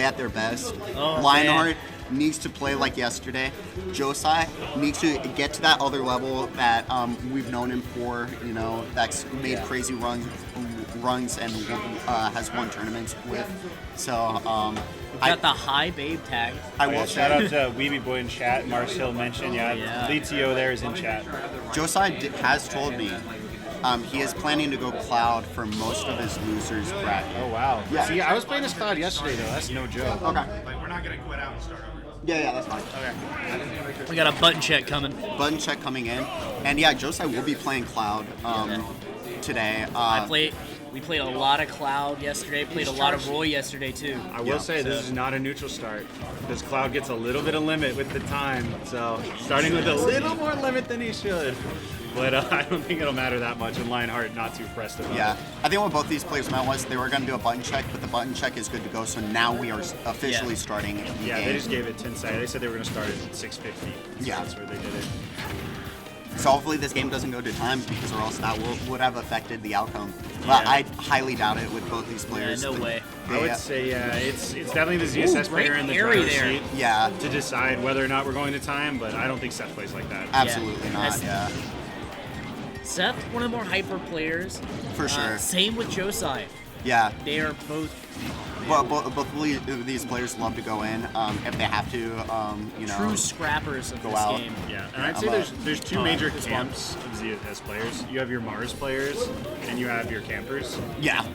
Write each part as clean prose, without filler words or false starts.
play at their best. Oh, Lionheart needs to play like yesterday. Josai needs to get to that other level that we've known him for. You know, that's made crazy runs and has won tournaments with. So We've got the high babe tag. I will shout out to Weeby Boy in chat. Marcel mentioned, lead TO there is in chat. Josai has told me he is planning to go Cloud for most of his losers bracket. Oh wow. Yeah. See, I was playing this Cloud yesterday though. That's no joke. Okay. Like, we're not gonna quit out and start over. Yeah, that's fine. Okay. We got a button check coming. Button check coming in, and yeah, Johsai will be playing Cloud today. We played a lot of Cloud yesterday. Played a lot of Roy yesterday too. I will say this is not a neutral start because Cloud gets a little bit of limit with the time. So starting with a little more limit than he should. But I don't think it'll matter that much, and Lionheart not too pressed about it. Yeah, I think what both these players meant was they were going to do a button check, but the button check is good to go, so now we are officially starting the game. They just gave it 10 seconds. They said they were going to start at 6:50. So yeah. That's where they did it. So hopefully this game doesn't go to time, because or else that would have affected the outcome. But I highly doubt it with both these players. Yeah, no way. I would say, it's definitely the ZSS player in the driver's seat to decide whether or not we're going to time, but I don't think Seth plays like that. Absolutely not, Seth, one of the more hyper players. For sure. Same with Johsai. Yeah. They are both... Both of these players love to go in if they have to, you know. True scrappers of this game. Yeah, and I'd say there's two major camps of ZSS players. You have your Mars players, and you have your campers. Yeah.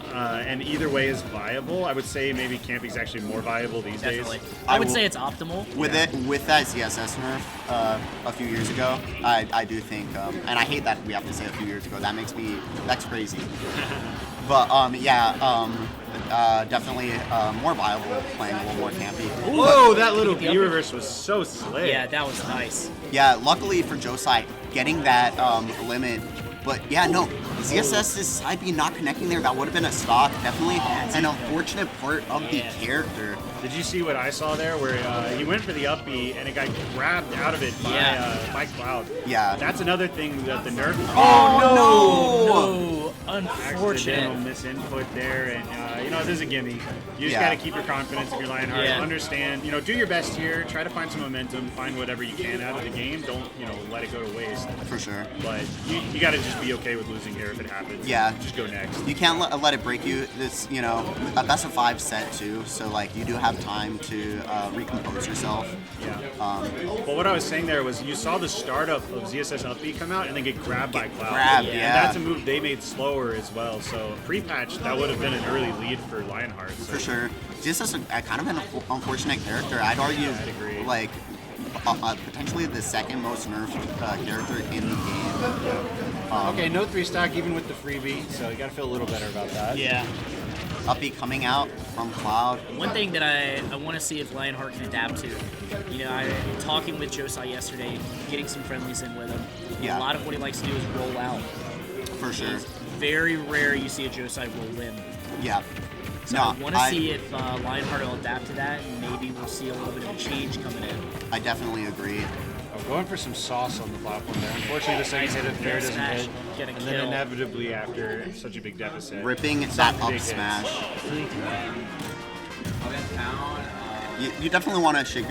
And either way is viable. I would say maybe camping's actually more viable these days. I would say it's optimal. With that ZSS nerf a few years ago, I do think, and I hate that we have to say a few years ago. That's crazy. But definitely more viable, playing a little more campy. Whoa, that little B reverse was so slick. Yeah, that was nice. Yeah, luckily for Johsai, getting that limit. But yeah, no, ZSS's side B not connecting there, that would have been a stock. Definitely an unfortunate part of the character. Did you see what I saw there, where he went for the up B and it got grabbed out of it by Cloud? Yeah. That's another thing that the nerf. Oh no! Unfortunate. Misinput there, and you know, this is a gimme. You just got to keep your confidence if you're Lionheart. Understand, you know, do your best here. Try to find some momentum. Find whatever you can out of the game. Don't, you know, let it go to waste. For sure. But you got to just be okay with losing here if it happens. Yeah. Just go next. You can't let it break you. This, you know, that's a 5 set too. So like you do have time to recompose yourself. Yeah. But what I was saying there was you saw the startup of ZSS up B come out and then get grabbed by Cloud. Grabbed, And that's a move they made slower as well. So pre-patch, that would have been an early lead for Lionheart. So. For sure. ZSS is kind of an unfortunate character. I'd argue, like, potentially the second most nerfed character in the game. Okay, no 3-stock even with the freebie, so you got to feel a little better about that. Yeah. Uppy coming out from Cloud. One thing that I want to see if Lionheart can adapt to, you know, I talking with Johsai yesterday, getting some friendlies in with him. Yeah. A lot of what he likes to do is roll out. For sure. It's very rare you see a Johsai roll in. Yeah. So I want to see if Lionheart will adapt to that, and maybe we'll see a little bit of a change coming in. I definitely agree. Going for some sauce on the platform there. Unfortunately, the second hit of fair doesn't hit. Get a and kill. then inevitably after such a big deficit. Ripping that up smash. You definitely want to shake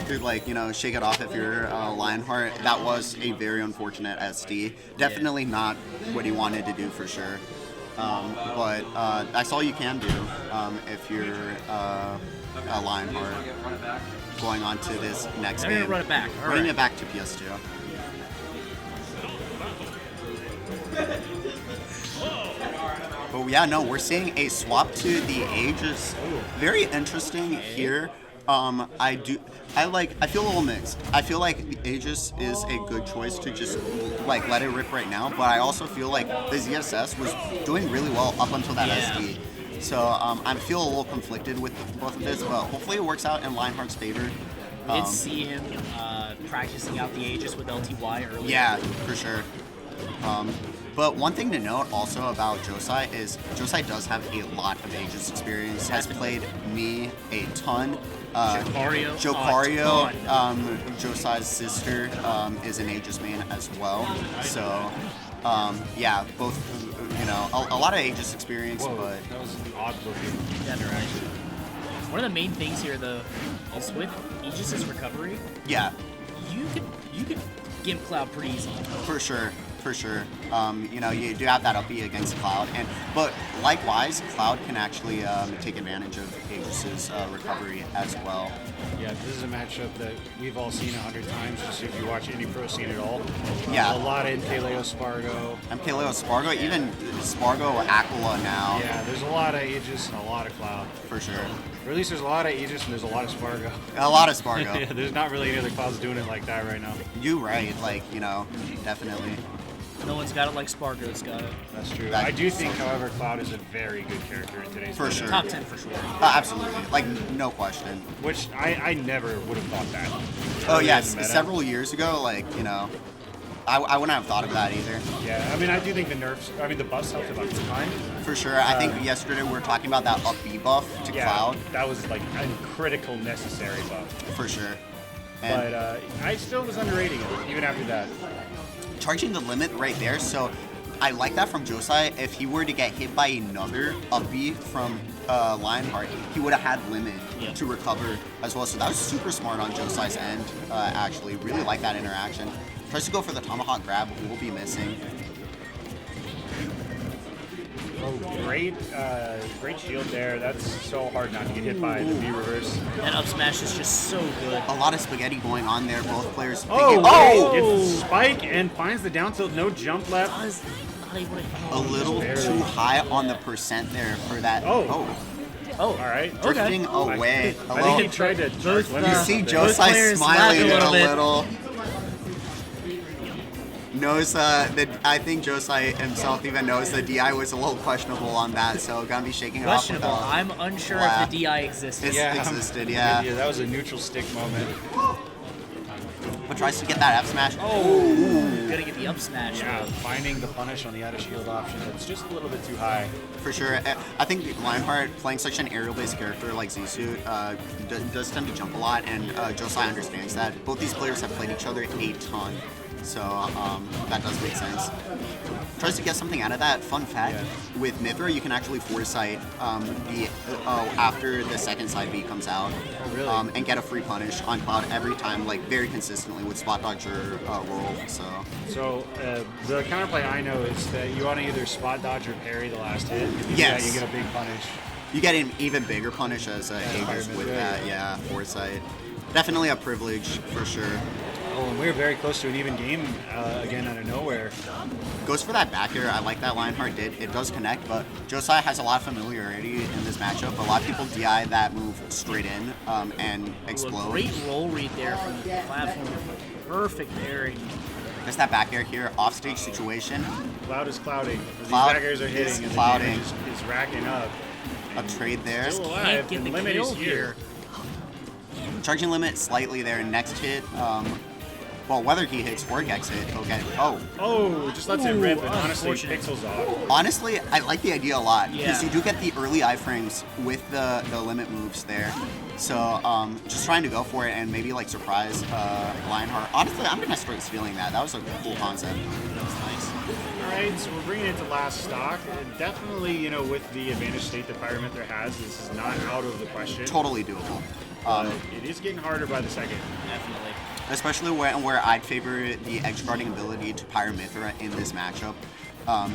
it off if you're Lionheart. That was a very unfortunate SD. Definitely not what he wanted to do for sure. But that's all you can do if you're a Lionheart. Going on to this next game. They're gonna run it back. Running it back to PS2. But yeah, no, we're seeing a swap to the Aegis. Very interesting here. I feel a little mixed. I feel like the Aegis is a good choice to just like let it rip right now, but I also feel like the ZSS was doing really well up until that SD. So I feel a little conflicted with both of this, but hopefully it works out in Lionheart's favor. We did see him practicing out the Aegis with LTY earlier. Yeah, for sure. But one thing to note also about Johsai is Johsai does have a lot of Aegis experience. Has played me a ton. Jocario, Josai's sister, is an Aegis main as well. So, yeah, both, you know, a lot of Aegis experience. Whoa, but that was an odd looking interaction. One of the main things here, though, is with Aegis's recovery, Yeah, you could gimp Cloud pretty easy. for sure. For sure. You know, you do have that up B against Cloud, but likewise, Cloud can actually take advantage of Aegis's recovery as well. Yeah, this is a matchup that we've all seen 100 times, just if you watch any pro scene at all. Yeah. A lot of Kaleo Spargo. MKLeo Spargo, even Spargo Aquila now, Yeah, there's a lot of Aegis and a lot of Cloud. for sure. Or at least there's a lot of Aegis and there's a lot of Spargo. A lot of Spargo. Yeah, there's not really any other Clouds doing it like that right now. You right, like, you know, definitely. No one's got it like Spargo's got it. That's true. That- I do think, however, Cloud is a very good character in today's For meta. sure. Top 10 for sure. Absolutely, like, no question. Which I never would have thought that. Oh, Early yes, in the meta. several years ago, like, you know, I wouldn't have thought of that either. Yeah, I mean, I do think the buffs helped about 2 times. For sure. I think yesterday we were talking about that up B buff to Yeah, Cloud. that was like a critical, necessary buff. For sure. And But I still was underrating it, even after that. charging the limit right there, so I like that from Johsai. If he were to get hit by another up B from Lionheart, he would have had limit Yeah. to recover as well. So that was super smart on Josai's end, actually. Really like that interaction. Tries to go for the tomahawk grab, will be missing. Oh, great shield there. That's so hard not to get hit by the B reverse. That up smash is just so good. A lot of spaghetti going on there. Both players Oh, thinking, gets the spike and finds the down tilt. No jump left. Buzz, not able to- a little Barely. too high on the percent there for that. Oh. Oh, All right. Drifting away. I Hello? think he tried to charge limit. You see Both Johsai players smiling laugh a a little little. Knows that I think Johsai himself even knows the DI was a little questionable on that, so gonna be shaking it off with questionable. a I'm unsure laugh. if the DI existed. Existed, yeah. Yeah, that was a neutral stick moment. But tries to get that F smash. Gonna get the up smash. Yeah, finding the punish on the out of shield option. That's just a little bit too high. For sure. I think Lionheart, playing such an aerial-based character like Zissou, does tend to jump a lot, and Johsai understands that. Both these players have played each other a ton, so that does make sense. Tries to get something out of that. Fun fact, with Mithra, you can actually foresight after the second side B comes out, really? and get a free punish on Cloud every time, like very consistently with spot dodge or roll. So the counterplay I know is that you want to either spot dodge or parry the last hit. If you do Yes. that, you get a big punish. You get an even bigger punish as Aegis with that, yeah, foresight. Definitely a privilege for sure. Oh, and we were very close to an even game again out of nowhere. Goes for that back air. I like that Lionheart did. It does connect, but Johsai has a lot of familiarity in this matchup. A lot of people DI that move straight in and Ooh, a explode. great roll read there from the platform. Perfect pairing. There's that back air here, offstage situation. Cloud is clouding. These Cloud back airs are is hitting and clouding. the damage is racking up. A trade there. Still alive. Can't get the limit kill is here. Charging limit slightly there. Next hit, well, whether he hits or gets hit, he'll get. Oh, just lets it rip and honestly unfortunate. pixels off. Honestly, I like the idea a lot because Yeah. you do get the early iframes with the limit moves there. So just trying to go for it and maybe like surprise Lionheart. Honestly, I'm gonna start stealing that. That was a cool concept. That's nice. All right, so we're bringing it to last stock. Definitely, with the advantage state that Pyromancer has, this is not out of the question. Totally doable. It is getting harder by the second. Definitely. Especially where I'd favor the edge guarding ability to Pyramithra in this matchup.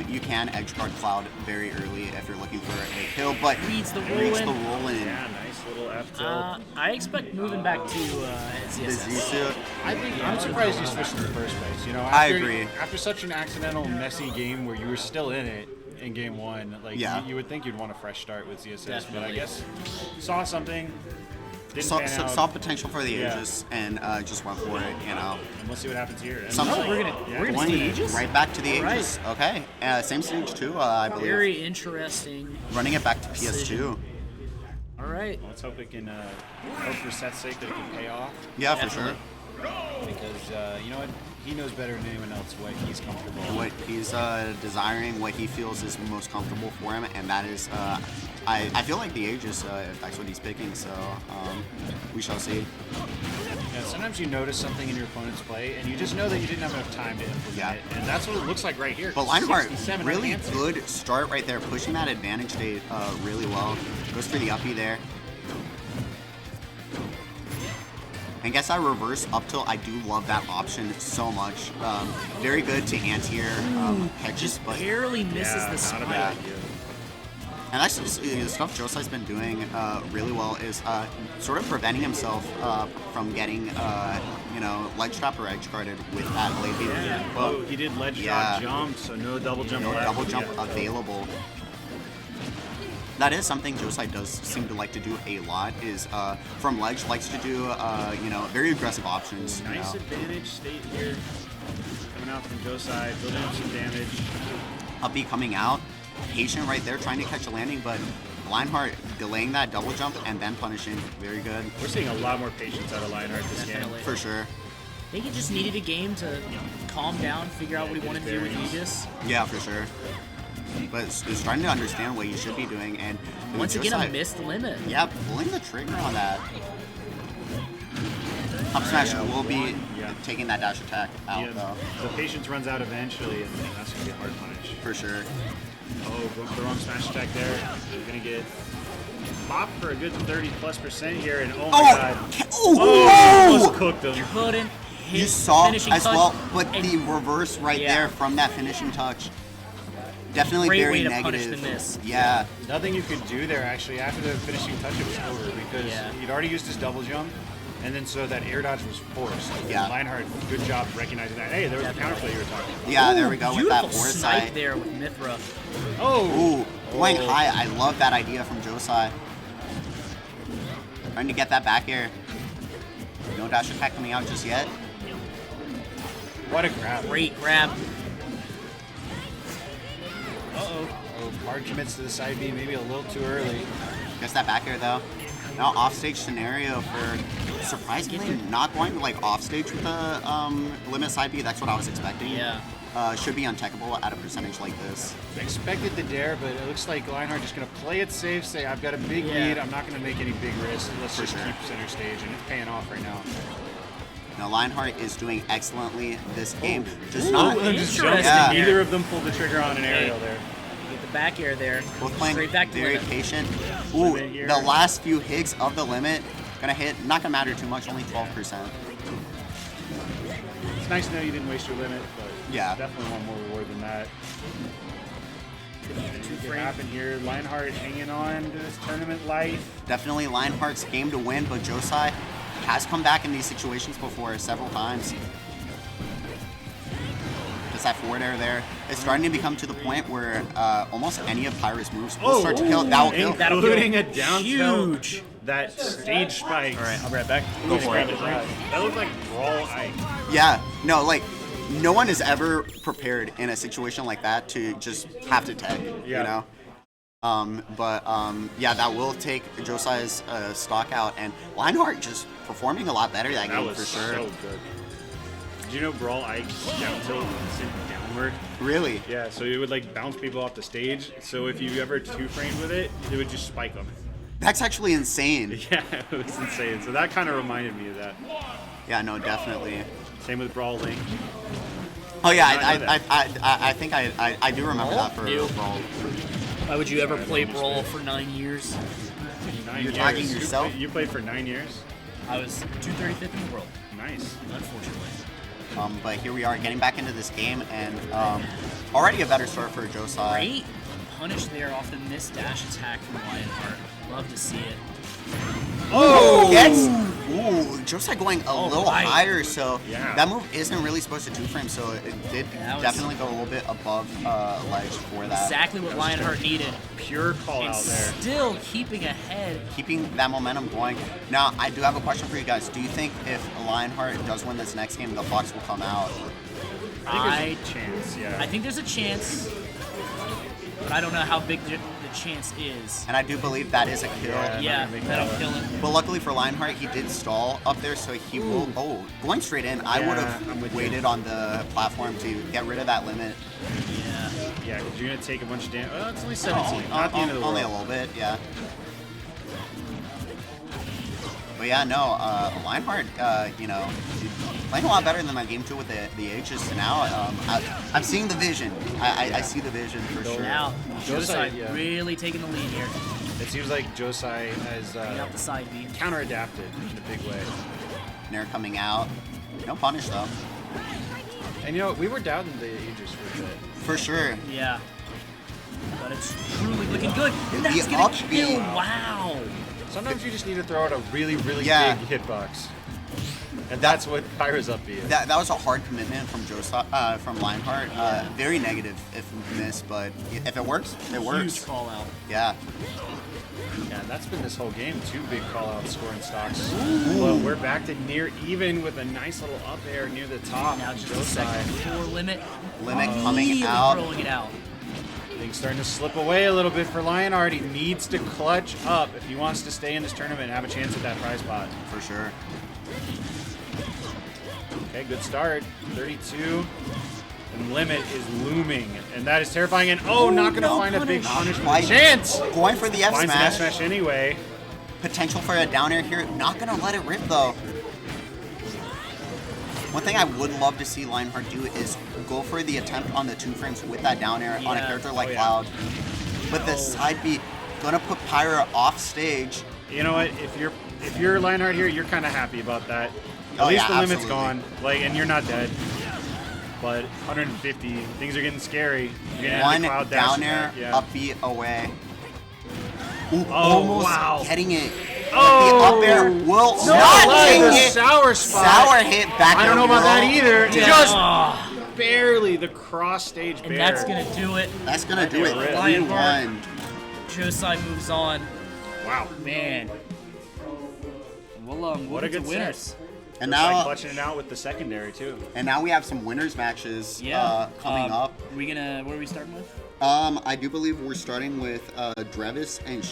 You can edge guard Cloud very early if you're looking for a kill, but Reads the reads roll the in. roll in. Yeah, nice little F tilt. I expect moving back to The ZSS. Zissou. I think I'm surprised you switched in the first place. I agree. After such an accidental, messy game where you were still in it in game one, like Yeah. you would think you'd want a fresh start with ZSS, but I Definitely. guess saw something, didn't pan out. Saw potential for the Yeah. Aegis and just went for it, And we'll see what happens here. And Some- Oh, we're gonna Going see Aegis? right back to the All right. Aegis. Okay. Same stage too, I believe. Very interesting. Running it back to PS2. All right. let's hope it can. Hope for Seth's sake that it can pay off, Yeah, for Definitely. sure. because you know what, he knows better than anyone else what he's comfortable. What he's desiring, what he feels is most comfortable for him, and that is, I feel like the Aegis, if that's what he's picking, so we shall see. Yeah, sometimes you notice something in your opponent's play, and you just know that you didn't have enough time to implement Yeah. it, and that's what it looks like right here. But Lionheart, 67 really unanswered. good start right there, pushing that advantage state really well. Goes for the uppie there. And guess that reverse up tilt, I do love that option so much. Very good to anti-air hedges, Just but barely misses Yeah, the not a spike. bad idea. and that's just the stuff Josai's been doing really well is sort of preventing himself from getting ledge trap or edge guarded with that blade beat. Yeah. Oh, he did ledge Yeah. drop jump, so no double jump No left. double jump Yeah. available. That is something Johsai does seem to like to do a lot. Is from ledge likes to do very aggressive options. you Nice know. advantage state here. Coming out from Johsai, building up some damage. Up B coming out, patient right there, trying to catch a landing, but Lionheart delaying that double jump and then punishing. Very good We're seeing a lot more patience out of Lionheart this game. Definitely. for sure. I think he just needed a game to calm down, figure out what he wanted to do with Aegis. Yeah, for sure. But is starting to understand what you should be doing, and Once again, a Johsai- missed limit. Yeah, pulling the trigger on that. Up smash will be Yeah. taking that dash attack out Yeah, though, the patience runs out eventually, and that's going to be a hard punish. for sure. Oh, go for the wrong smash attack there. You're going to get popped for a good 30+% here, and oh my god. Oh, almost cooked him. Couldn't hit You saw finishing as touch, well, but and the reverse right Yeah. there from that finishing touch. Definitely Great very way to negative. punish the miss. Yeah, Nothing you could do there, actually. After the finishing touch, it was over because Yeah. he'd already used his double jump, and then so that air dodge was forced. Yeah. Lionheart, good job recognizing that. Hey, there was the counterplay you were talking about. yeah. Ooh, There we go with that beautiful snipe foresight. there with Mithra. Oh! Ooh, going Oh. high. I love that idea from Johsai. Trying to get that back air. No dash attack coming out just yet. What a grab. Great grab. Uh-oh. Oh, hard commits to the side B, maybe a little too early. Gets that back air though. Now offstage scenario for surprisingly not going like offstage with the limit side B. That's what I was expecting. Yeah. Should be untechable at a percentage like this. Expected the dare, but it looks like Lionheart just going to play it safe, say, I've got a big Yeah. lead, I'm not going to make any big risks, let's For just sure. keep center stage, and it's paying off right now. Now Lionheart is doing excellently this game. Just Ooh, not interesting. Yeah. Neither of them pulled the trigger on an aerial Hey. there. Get the back air there. both playing Straight back to very limit. patient. Ooh, Limit here. the last few hits of the limit gonna hit. Not gonna matter too much. Only 12%. It's nice to know you didn't waste your limit, but Yeah. definitely want more reward than that. Anything could frame. happen here. Lionheart hanging on to his tournament life. Definitely Lionheart's game to win, but Johsai has come back in these situations before several times. Just that forward air there. It's starting to become to the point where almost any of Pyra's moves will start to kill. That will kill. That'll Including kill. a down Huge. tilt. That stage spike. All right, I'll be right back. Go for it. That looked like Brawl Ike. Yeah, no, like no one is ever prepared in a situation like that to just have to tag. Yeah. You know. Yeah, that will take Josai's stock out, and Lionheart just performing a lot better that That game was for sure. so good. Did you know Brawl Ike down tilt sent downward? Really. Yeah, so it would like bounce people off the stage. So if you ever two-framed with it, it would just spike them. That's actually insane. Yeah, it was insane. So that kind of reminded me of that. Yeah, no, definitely. Same with Brawl Link. Oh yeah, I know I think I do remember that for Ew. Brawl. Why would you ever play Brawl for 9 years? 9 You're years. talking You yourself? You played for 9 years? I was 235th in the world, Nice. unfortunately. But here we are getting back into this game, and already a better start for Johsai. Great punish there off the missed dash attack from Lionheart. Love to see it. Oh, Johsai going a little right. higher, so Yeah. that move isn't really supposed to two-frame, so it did That was- definitely go a little bit above ledge for that. Exactly what Lionheart needed. Pure call And out there. still keeping ahead. Keeping that momentum going. Now, I do have a question for you guys. Do you think if Lionheart does win this next game, the Fox will come out? I think there's a chance, yeah. I think there's a chance, but I don't know how big the chance is. And I do believe that is a kill. Yeah. Yeah, make that'll that kill him. But luckily for Lionheart, he did stall up there, so he will. Oh, going straight in. I Yeah, would I'm have with you. waited on the platform to get rid of that limit. Yeah. Yeah, because you're going to take a bunch of damage. Oh, it's only 17. Not the end of the Only a world. little bit, yeah. But yeah, no, Lionheart, playing a lot better than that game 2 with the Aegis. Now, I'm seeing the vision. I see the vision for sure. Now, Johsai, Johsai yeah. really taking the lead here. It seems like Johsai has Getting out the side B. counter-adapted in a big way. Nair coming out. No punish though. And we were doubting the Aegis for a bit. For sure. Yeah. But it's truly looking good. And that's The gonna up kill. B. Wow. Sometimes you just need to throw out a really, really Yeah. big hitbox. And that's what Pyro's up B is. That was a hard commitment from Johsai, from Lionheart. Very negative if missed, but if it works, it works. Huge call out. Yeah. Yeah, that's been this whole game. 2 big call-out scoring stocks. Well, we're back to near even with a nice little up air near the top. Now just a Johsai. second before limit. Limit coming Immediately out. throwing it out. Things starting to slip away a little bit for Lionheart. He needs to clutch up if he wants to stay in this tournament and have a chance at that prize pot. For sure. Okay, good start. 32. And limit is looming. And that is terrifying. And not going to no find a big punish. punishment chance. Going for the F Finds an F smash. smash anyway. Potential for a down air here. Not gonna let it rip though. One thing I would love to see Lionheart do is go for the attempt on the 2 frames with that down air on a Yeah. character like Oh, yeah. Cloud. But the side B gonna put Pyra off stage. You know what? If you're Lionheart here, you're kind of happy about that. At Oh, least yeah, the limit's absolutely. gone. And you're not dead. But 150, things are getting scary. You're gonna have One the Cloud dash down air, attack, yeah. up B away. Ooh, Oh, almost wow. getting it. But Oh! the up air will No, not like take the it. sour spot. Sour hit back. I don't know air about that roll. either. Yeah. Just Ah. barely the cross stage And bear. that's gonna do it. That's gonna do it. Rip. 3-1. Johsai moves on. Wow. Man. We'll What get a good to winners. And Just like now, clutching it out with the secondary too. we have some winners matches Yeah. coming up. What are we starting with? I do believe we're starting with Drevis and